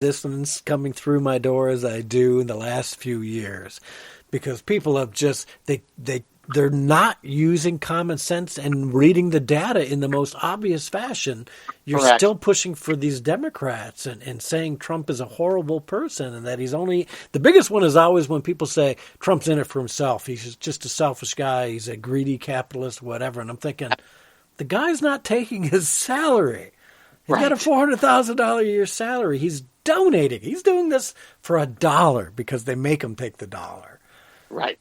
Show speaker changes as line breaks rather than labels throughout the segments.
distance coming through my door as I do in the last few years, because people have just they're not using common sense and reading the data in the most obvious fashion. You're
Correct.
still pushing for these Democrats and saying Trump is a horrible person and that he's only the biggest one is always when people say Trump's in it for himself. He's just a selfish guy. He's a greedy capitalist, whatever. And I'm thinking the guy's not taking his salary. He's got a $400,000 a year salary. He's donating. He's doing this for $1 because they make him take the dollar.
Right.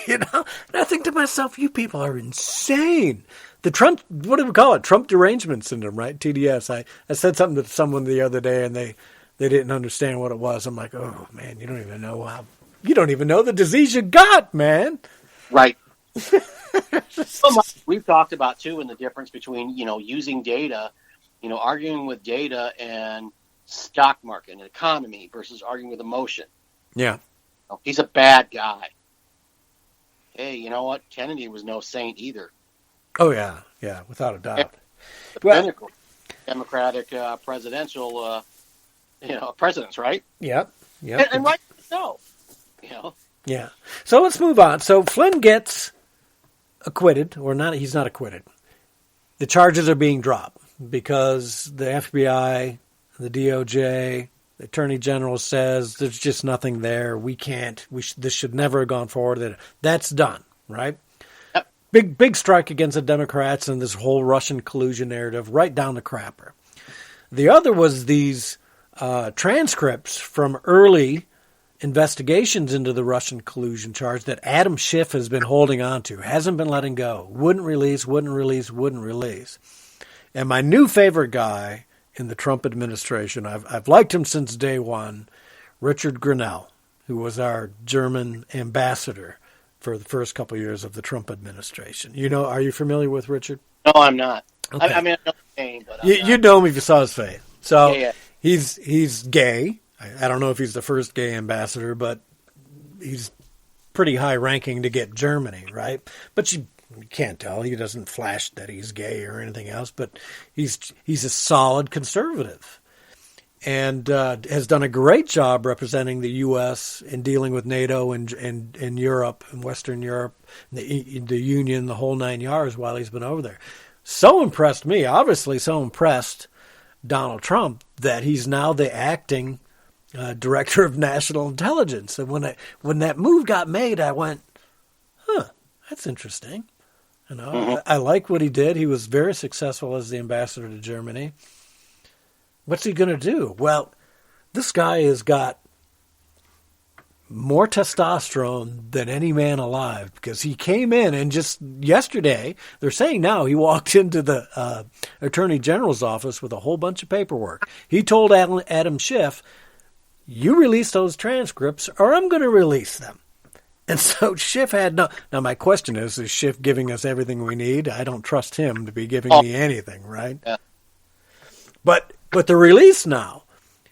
And I think to myself, you people are insane. The Trump, what do we call it? Trump derangement syndrome, right? TDS. I said something to someone the other day and they didn't understand what it was. I'm like, oh man, you don't even know the disease you got, man.
Right. We've talked about too, in the difference between, using data, arguing with data and stock market and economy versus arguing with emotion.
Yeah.
He's a bad guy. Hey, you know what? Kennedy was no saint either.
Oh, yeah. Yeah, without a doubt.
The pinnacle Democratic presidential, presidents, right?
Yep.
And rightfully so.
Yeah. So let's move on. So Flynn gets acquitted, or not. He's not acquitted. The charges are being dropped because the FBI, the DOJ, the Attorney General says there's just nothing there. This should never have gone forward. That's done, right?
Yep.
Big strike against the Democrats and this whole Russian collusion narrative, right down the crapper. The other was these transcripts from early investigations into the Russian collusion charge that Adam Schiff has been holding on to, hasn't been letting go, wouldn't release. And my new favorite guy in the Trump administration, I've liked him since day one, Richard Grenell, who was our German ambassador for the first couple of years of the Trump administration. Are you familiar with Richard?
No, I'm not.
Okay.
I mean, I know the name, but
you'd know him if you saw his face. So
yeah.
He's gay. I don't know if he's the first gay ambassador, but he's pretty high ranking to get Germany, right? But you can't tell. He doesn't flash that he's gay or anything else, but he's a solid conservative and has done a great job representing the U.S. in dealing with NATO and Europe and Western Europe, the Union, the whole nine yards while he's been over there. So impressed me, obviously so impressed Donald Trump that he's now the acting director of national intelligence. And when that move got made, I went, that's interesting. I like what he did. He was very successful as the ambassador to Germany. What's he going to do? Well, this guy has got more testosterone than any man alive because he came in and just yesterday, they're saying now he walked into the Attorney General's office with a whole bunch of paperwork. He told Adam Schiff, you release those transcripts or I'm going to release them. And so Schiff had no. Now my question is Schiff giving us everything we need? I don't trust him to be giving me anything, right?
Yeah.
But the release now.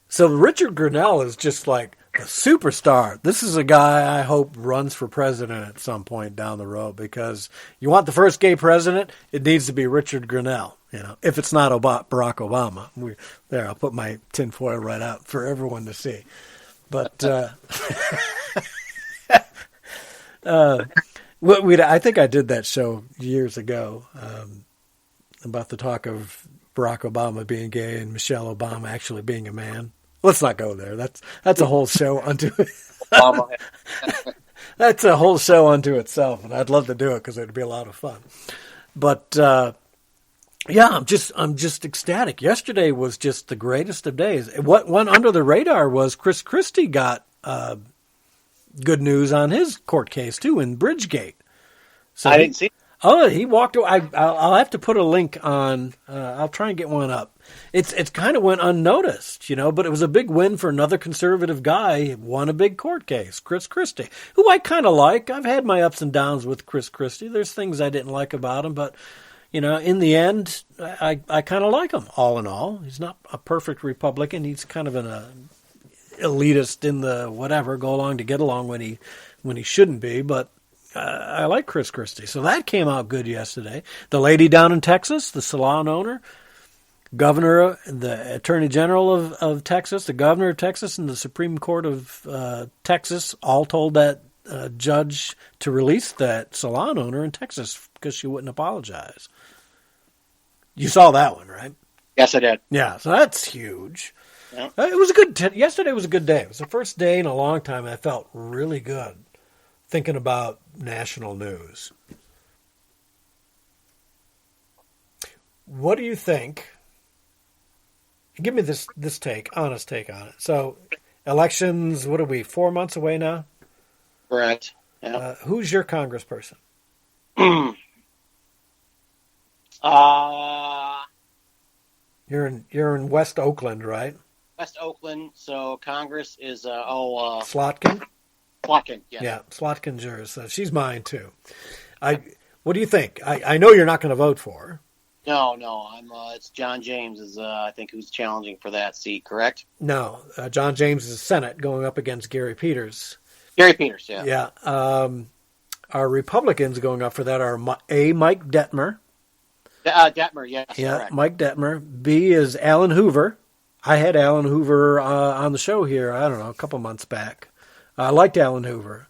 So Richard Grenell is just like a superstar. This is a guy I hope runs for president at some point down the road because you want the first gay president, it needs to be Richard Grenell. If it's not Barack Obama. I'll put my tinfoil right out for everyone to see. But I think I did that show years ago about the talk of Barack Obama being gay and Michelle Obama actually being a man. Let's not go there. That's a whole show unto that's a whole show unto itself, and I'd love to do it because it'd be a lot of fun. But I'm just ecstatic. Yesterday was just the greatest of days. What went under the radar was Chris Christie got good news on his court case too in Bridgegate. So
I didn't see.
Oh, he walked away. I'll have to put a link on. I'll try and get one up. It's kind of went unnoticed, but it was a big win for another conservative guy. Won a big court case, Chris Christie, who I kind of like. I've had my ups and downs with Chris Christie. There's things I didn't like about him, but in the end, I kind of like him. All in all, he's not a perfect Republican. He's kind of an elitist in the whatever, go along to get along when he shouldn't be, but. I like Chris Christie. So that came out good yesterday. The lady down in Texas, the salon owner, governor, the attorney general of Texas, the governor of Texas, and the Supreme Court of Texas all told that judge to release that salon owner in Texas because she wouldn't apologize. You saw that one, right?
Yes, I did.
Yeah, so that's huge.
Yeah.
It was a good. Yesterday was a good day. It was the first day in a long time I felt really good thinking about national news. What do you think? Give me this honest take on it. So, elections. What are we? 4 months away now.
Correct. Yeah.
Who's your congressperson? You're in West Oakland, right?
West Oakland. So Congress is
Slotkin.
Slotkin. Yes.
Yeah, Slotkin's yours. She's mine too. What do you think? I know you're not going to vote for her.
No. It's John James is I think who's challenging for that seat. Correct.
No, John James is Senate going up against Gary Peters.
Gary Peters. Yeah.
Yeah. Our Republicans going up for that are Mike Detmer.
Detmer, yes.
Yeah,
correct.
Mike Detmer. B is Alan Hoover. I had Alan Hoover on the show here, I don't know, a couple months back. I liked Alan Hoover.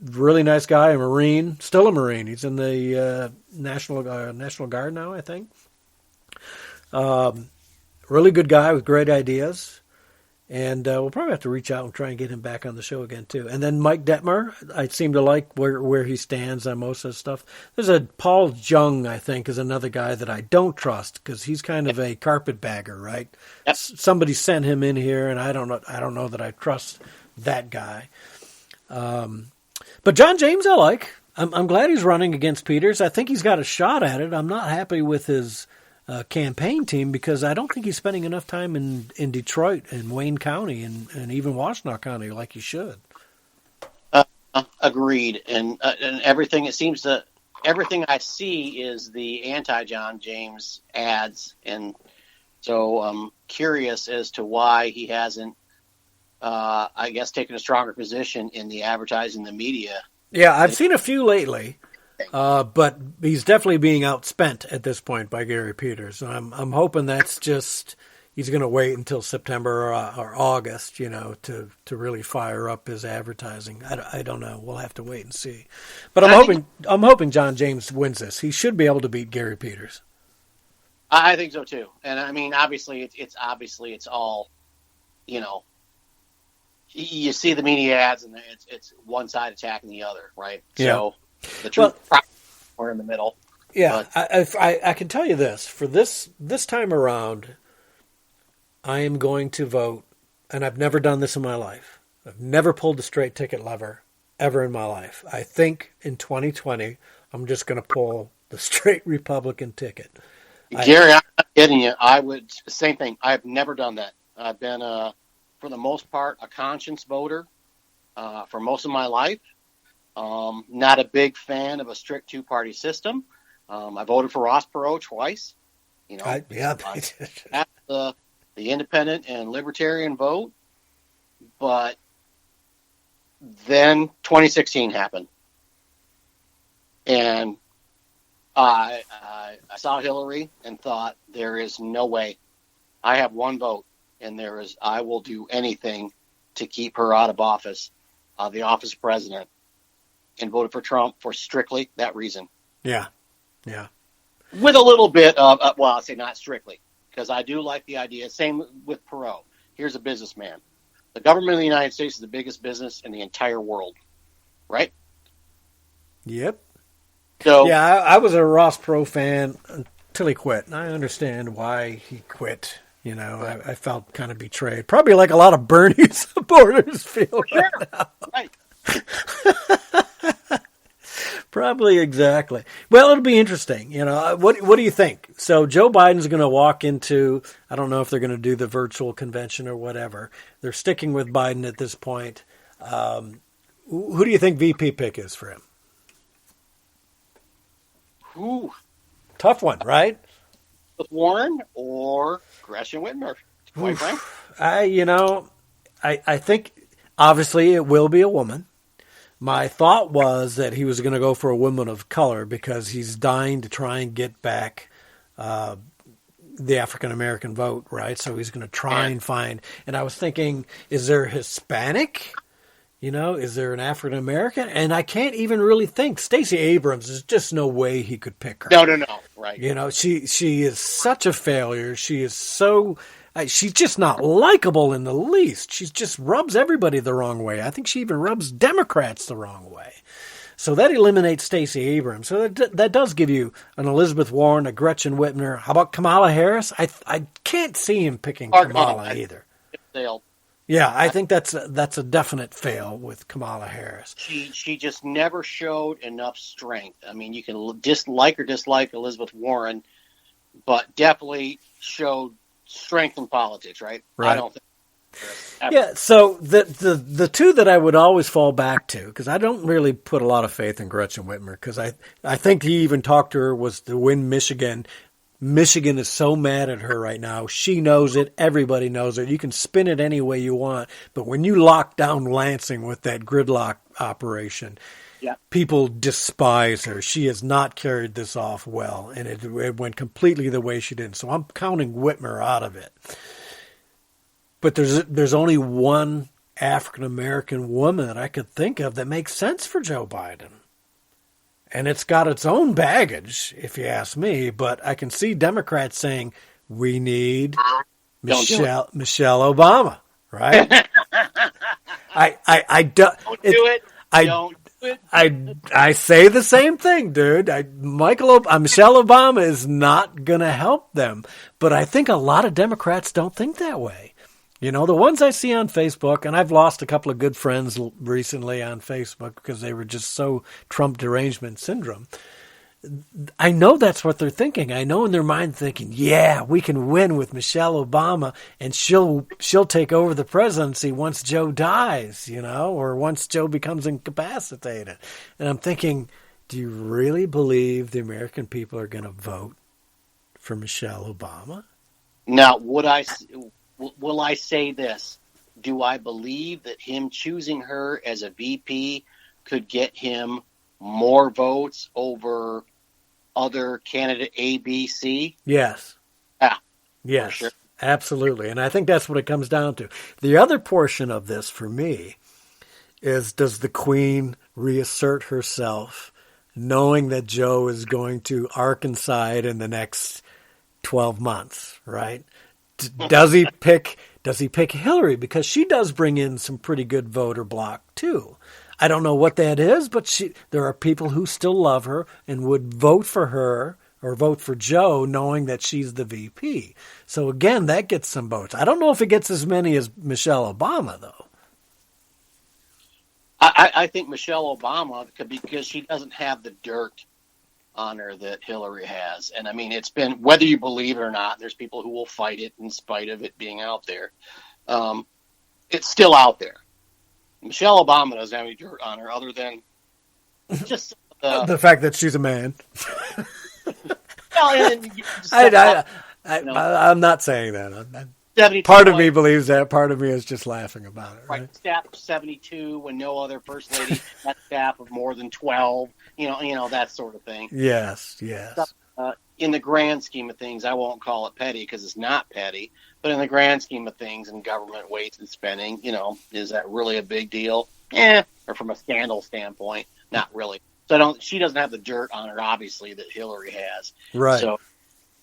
Really nice guy, a Marine, still a Marine. He's in the National Guard now, I think. Really good guy with great ideas. And we'll probably have to reach out and try and get him back on the show again, too. And then Mike Detmer, I seem to like where he stands on most of the stuff. There's a Paul Jung, I think, is another guy that I don't trust because he's kind of a carpetbagger, right?
Yep.
Somebody sent him in here, and I don't know that I trust that guy. But John James I like. I'm glad he's running against Peters. I think he's got a shot at it. I'm not happy with his campaign team because I don't think he's spending enough time in Detroit and Wayne County and even Washtenaw County like he should.
Agreed. And everything everything I see is the anti-John James ads. And so I'm curious as to why he hasn't, I guess, taken a stronger position in the advertising, the media.
Yeah, I've seen a few lately. But he's definitely being outspent at this point by Gary Peters. And I'm hoping that's just he's going to wait until September or August, to really fire up his advertising. I don't know. We'll have to wait and see. But I'm hoping John James wins this. He should be able to beat Gary Peters.
I think so too. And I mean, obviously, it's all, you see the media ads and it's one side attacking the other, right?
Yeah.
So the truth we're in the middle.
Yeah, I can tell you this. For this time around, I am going to vote, and I've never done this in my life. I've never pulled the straight ticket lever ever in my life. I think in 2020, I'm just going to pull the straight Republican ticket.
Gary, I'm not kidding you. I would, same thing. I've never done that. I've been, for the most part, a conscience voter for most of my life. Not a big fan of a strict two-party system. I voted for Ross Perot twice. That's the independent and libertarian vote. But then 2016 happened, and I saw Hillary and thought, there is no way. I have one vote, and I will do anything to keep her out of office, the office of president, and voted for Trump for strictly that reason.
Yeah.
With a little bit of, I'll say not strictly, because I do like the idea. Same with Perot. Here's a businessman. The government of the United States is the biggest business in the entire world, right?
Yep.
So
yeah, I was a Ross Perot fan until he quit. And I understand why he quit. Right. I felt kind of betrayed. Probably like a lot of Bernie supporters feel right now.
Right.
Probably exactly. Well, it'll be interesting. What do you think? So Joe Biden's going to walk into, I don't know if they're going to do the virtual convention or whatever. They're sticking with Biden at this point. Who do you think VP pick is for him?
Who?
Tough one, right?
With Warren or Gretchen Whitmer, quite frank.
I think obviously it will be a woman. My thought was that he was going to go for a woman of color because he's dying to try and get back the African American vote, right? So he's going to try
Yeah.
and find. And I was thinking, is there Hispanic? Is there an African American? And I can't even really think. Stacey Abrams, there's just no way he could pick her.
No. Right.
She is such a failure. She is so. She's just not likable in the least. She just rubs everybody the wrong way. I think she even rubs Democrats the wrong way. So that eliminates Stacey Abrams. So that does give you an Elizabeth Warren, a Gretchen Whitmer. How about Kamala Harris? I can't see him picking Kamala either. Yeah, I think that's a definite fail with Kamala Harris.
She just never showed enough strength. I mean, you can dislike or dislike Elizabeth Warren, but definitely showed strength in politics, right?
Right.
I don't think.
Yeah, so the two that I would always fall back to, because I don't really put a lot of faith in Gretchen Whitmer, because I think he even talked to her, was to win Michigan. Michigan is so mad at her right now. She knows it. Everybody knows it. You can spin it any way you want. But when you lock down Lansing with that gridlock operation, people despise her. She has not carried this off well, and it went completely the way she did. So I'm counting Whitmer out of it. But there's only one African-American woman that I could think of that makes sense for Joe Biden. And it's got its own baggage, if you ask me. But I can see Democrats saying, we need Michelle Obama, right?
Don't do it.
I say the same thing, dude. Michelle Obama is not going to help them. But I think a lot of Democrats don't think that way. The ones I see on Facebook, and I've lost a couple of good friends recently on Facebook because they were just so Trump derangement syndrome. I know that's what they're thinking. I know in their mind thinking, yeah, we can win with Michelle Obama and she'll take over the presidency once Joe dies, or once Joe becomes incapacitated. And I'm thinking, do you really believe the American people are going to vote for Michelle Obama?
Now, will I say this? Do I believe that him choosing her as a VP could get him more votes over other candidate A, B, C?
Yes.
Yeah.
Yes,
sure.
Absolutely. And I think that's what it comes down to. The other portion of this for me is, does the Queen reassert herself knowing that Joe is going to Arkansas in the next 12 months, right? Does he pick Hillary? Because she does bring in some pretty good voter block too. I don't know what that is, but there are people who still love her and would vote for her or vote for Joe knowing that she's the VP. So again, that gets some votes. I don't know if it gets as many as Michelle Obama, though.
I think Michelle Obama, because she doesn't have the dirt on her that Hillary has. And I mean, it's been, whether you believe it or not, there's people who will fight it in spite of it being out there. It's still out there. Michelle Obama doesn't have any dirt on her other than just
the fact that she's a man. I'm not saying that. Part of me believes that. Part of me is just laughing about it. Right?
Staff of 72 when no other first lady had staff of more than 12. That sort of thing.
Yes.
In the grand scheme of things, I won't call it petty because it's not petty. But in the grand scheme of things, in government weights and spending, is that really a big deal? Or from a scandal standpoint, not really. So she doesn't have the dirt on her, obviously, that Hillary has.
Right.
So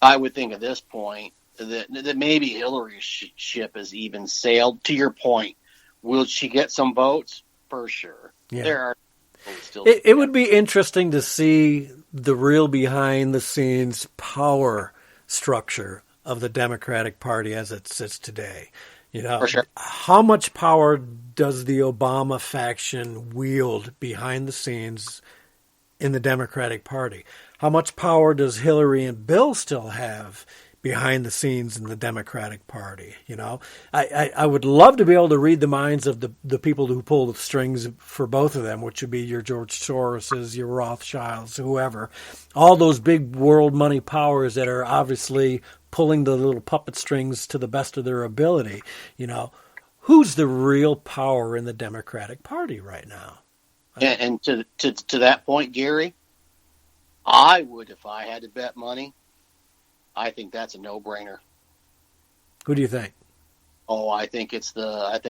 I would think at this point that maybe Hillary's ship has even sailed. To your point, will she get some votes? For sure.
Yeah.
There are still.
It would be interesting to see the real behind-the-scenes power structure of the Democratic Party as it sits today.
For sure.
How much power does the Obama faction wield behind the scenes in the Democratic Party? How much power does Hillary and Bill still have behind the scenes in the Democratic Party? I would love to be able to read the minds of the people who pull the strings for both of them, which would be your George Soroses, your Rothschilds, whoever. All those big world money powers that are obviously pulling the little puppet strings to the best of their ability. Who's the real power in the Democratic Party right now?
And to that point, Gary, I would, if I had to bet money, I think that's a no-brainer.
Who do you think?
Oh, I think it's the